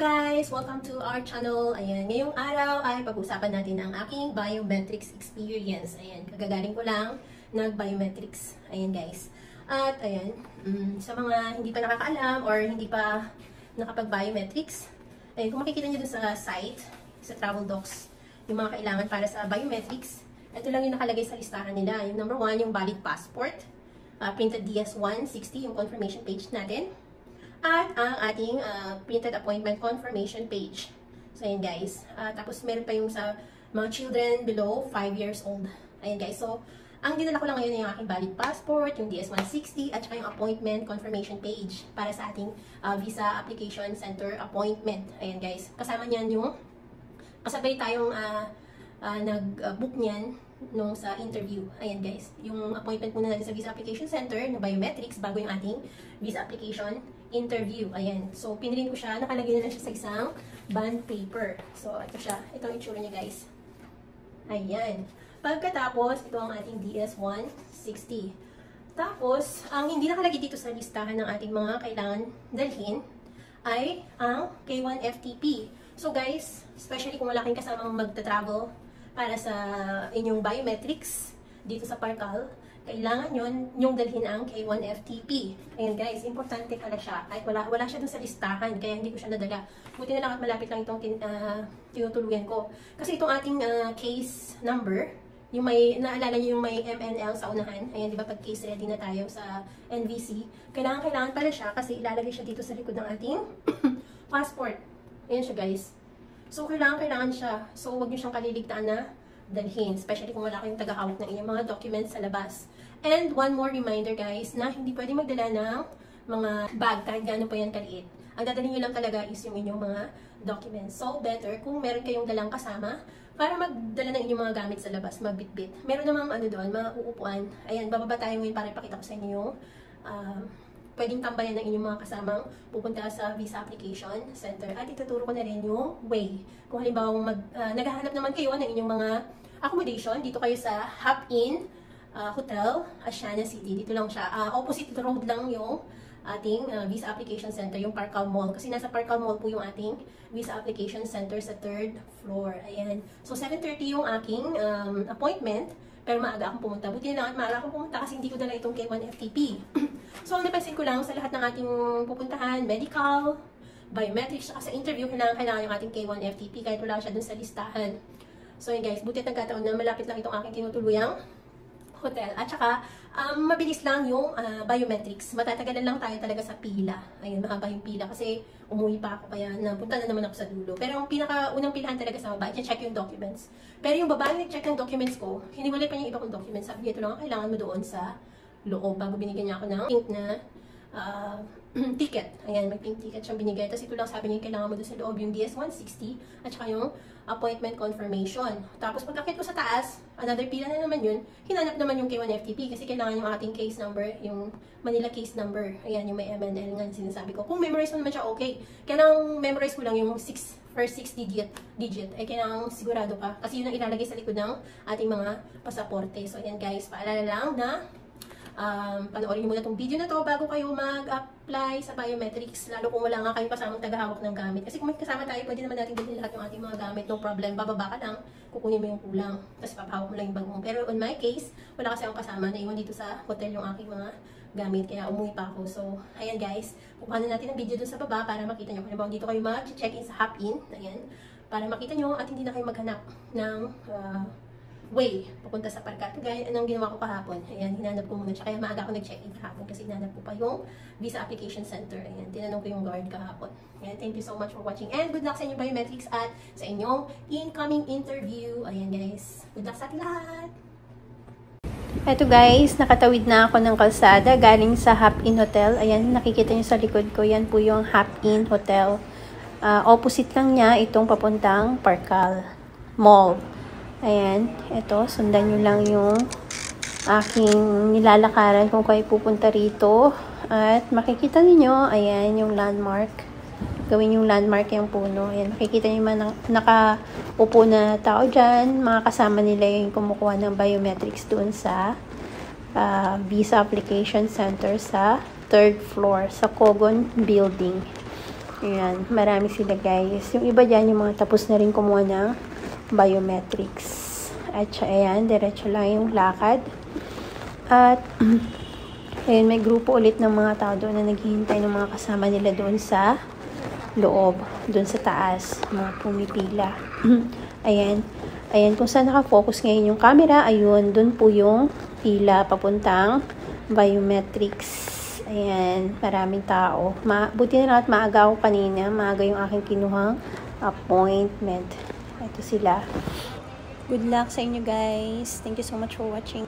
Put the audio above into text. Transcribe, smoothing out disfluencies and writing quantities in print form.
guys! Welcome to our channel. Ayan, ngayong araw ay pag-usapan natin ang aking biometrics experience. Ayan, kagagaling ko lang nag-biometrics. Ayan guys. At ayan, sa mga hindi pa nakakaalam or hindi pa nakapag-biometrics, ayan, kung makikita nyo dun sa site, sa travel docs, yung mga kailangan para sa biometrics, ito lang yung nakalagay sa listahan nila. Yung number 1, yung valid passport, printed DS-160, yung confirmation page natin. At ang ating printed appointment confirmation page. So, ayan guys. Tapos, meron pa yung sa mga children below 5 years old. Ayan guys. So, ang dinala ko lang ngayon yung aking valid passport, yung DS-160, at saka yung appointment confirmation page para sa ating visa application center appointment. Ayan guys. Kasama niyan yung kasabay tayong nag-book niyan nung sa interview. Ayan guys. Yung appointment muna natin sa visa application center na biometrics bago yung ating visa application interview. Ayan. So, pinilin ko siya. Nakalagay na lang siya sa isang bond paper. So, ito siya. Ito ang itsura niya, guys. Ayan. Pagkatapos, ito ang ating DS-160. Tapos, ang hindi nakalagay dito sa listahan ng ating mga kailangan dalhin ay ang K1FTP. So, guys, especially kung wala kayong kasamang magta-travel para sa inyong biometrics dito sa Parcal, kailangan yung dalhin ang K1FTP. Ayan guys, importante pala siya. Kahit wala siya dun sa listahan, kaya hindi ko siya nadala. Buti na lang at malapit lang itong tinutuluyan ko. Kasi itong ating case number, yung may, naalala nyo yung may MNL sa unahan, ayan, di ba, pag case ready na tayo sa NVC, kailangan pala siya kasi ilalagay siya dito sa likod ng ating passport. Ayan siya guys. So, kailangan siya. So, huwag nyo siyang kaliligtaan na dalhin, especially kung wala kayong tagahawak ng inyong mga documents sa labas. And one more reminder guys, na hindi pwedeng magdala ng mga bag kahit gaano pa yan kaliit. Ang dadalhin nyo lang talaga is yung inyong mga documents. So better kung meron kayong dalang kasama para magdala ng inyong mga gamit sa labas, magbitbit. Meron namang ano doon, mga uupuan. Ayan, bababa tayo ngayon para ipakita ko sa inyo yung pwedeng tambayan ng inyong mga kasamang pupunta sa visa application center. At ituturo ko na rin yung way. Kung halimbawa naghahanap naman kayo ng inyong mga accommodation, dito kayo sa Hop-In Hotel, Asiana City. Dito lang siya. Opposite road lang yung ating visa application center, yung Parcal Mall. Kasi nasa Parcal Mall po yung ating visa application center sa 3rd floor. Ayan. So, 7:30 yung aking appointment. Pero maaga akong pumunta. Buti na lang at maaga akong pumunta kasi hindi ko dala itong K1FTP. So, ang napansin ko lang sa lahat ng ating pupuntahan, medical, biometrics, saka sa interview, kailangan yung ating K1FTP kahit wala siya dun sa listahan. So, yun guys, buti at nagkataon na malapit lang itong aking tinutuluyang hotel. At saka, mabilis lang yung biometrics. Matatagalan lang tayo talaga sa pila. Ayun, mahaba yung pila kasi umuwi pa ako kaya napunta na naman ako sa dulo. Pero ang pinaka-unang pilahan talaga sa baba, check yung documents. Pero yung babae nag-check ng documents ko, hiniwalay pa niya yung iba kong documents. Sabi niya, ito lang ang kailangan mo doon sa loob. Bago binigyan niya ako ng pink na ticket. Ayan, may pink ticket siyang binigay. Tapos ito lang sabi niya, kailangan mo doon sa loob yung DS-160 at saka yung appointment confirmation. Tapos pagkakit ko sa taas, another pila na naman yun, hinanap naman yung K1FTP kasi kailangan yung ating case number, yung Manila case number. Ayan, yung may MNL nga sinasabi ko. Kung memorize mo naman siya, okay. Kailangan memorize mo lang yung first 6 digit. Eh, kailangan sigurado ka. Kasi yun ang ilalagay sa likod ng ating mga pasaporte. So, ayan guys, paalala lang na panoorin muna itong video na to bago kayo mag-apply sa biometrics, lalo kung wala nga kayong kasamang tagahawak ng gamit. Kasi kung may kasama tayo, pwede naman natin bilhin lahat yung ating mga gamit, no problem. Bababa ka lang, kukunin mo yung kulang, tapos papahawak mo lang yung bag mo. Pero in my case, wala kasi akong kasama, naiwan dito sa hotel yung aking mga gamit, kaya umuwi pa ako. So, ayan guys, kukuhanin natin ang video dun sa baba para makita nyo. Kung dito kayo mag-check-in sa Hop-In, ayan, para makita nyo at hindi na kayo maghanap ng way papunta sa Parcal. Kaya anong ginawa ko kahapon, ayan, hinanap ko muna siya. Kaya maaga ako nag-check-in kahapon kasi hinanap ko pa yung visa application center. Ayan, tinanong ko yung guard kahapon. Ayan, thank you so much for watching and good luck sa inyong biometrics at sa inyong incoming interview. Ayan guys, good luck sa ating lahat! Eto guys, nakatawid na ako ng kalsada galing sa Hop-In Hotel. Ayan, nakikita nyo sa likod ko, yan po yung Hop-In Hotel. Opposite lang niya itong papuntang Parcal Mall. Ayan, ito, sundan nyo lang yung aking nilalakaran kung kayo pupunta rito. At makikita niyo ayan, yung landmark. Gawin yung landmark yung puno. Ayan, makikita nyo man nakaupo na tao dyan. Mga kasama nila yung kumukuha ng biometrics doon sa visa application center sa 3rd floor, sa Kogon Building. Ayan, marami sila guys. Yung iba dyan, yung mga tapos na rin kumuha ng biometrics. At ayan, diretso lang yung lakad. At ayun, may grupo ulit ng mga tao doon na naghihintay ng mga kasama nila doon sa loob, doon sa taas, mga pumipila. Ayan, ayan, kung saan nakafocus ngayon yung camera, ayun, doon po yung pila papuntang biometrics. Ayan, maraming tao. Buti na lang at maaga ako kanina. Maaga yung aking kinuhang appointment. Ito sila. Good luck sa inyo guys. Thank you so much for watching.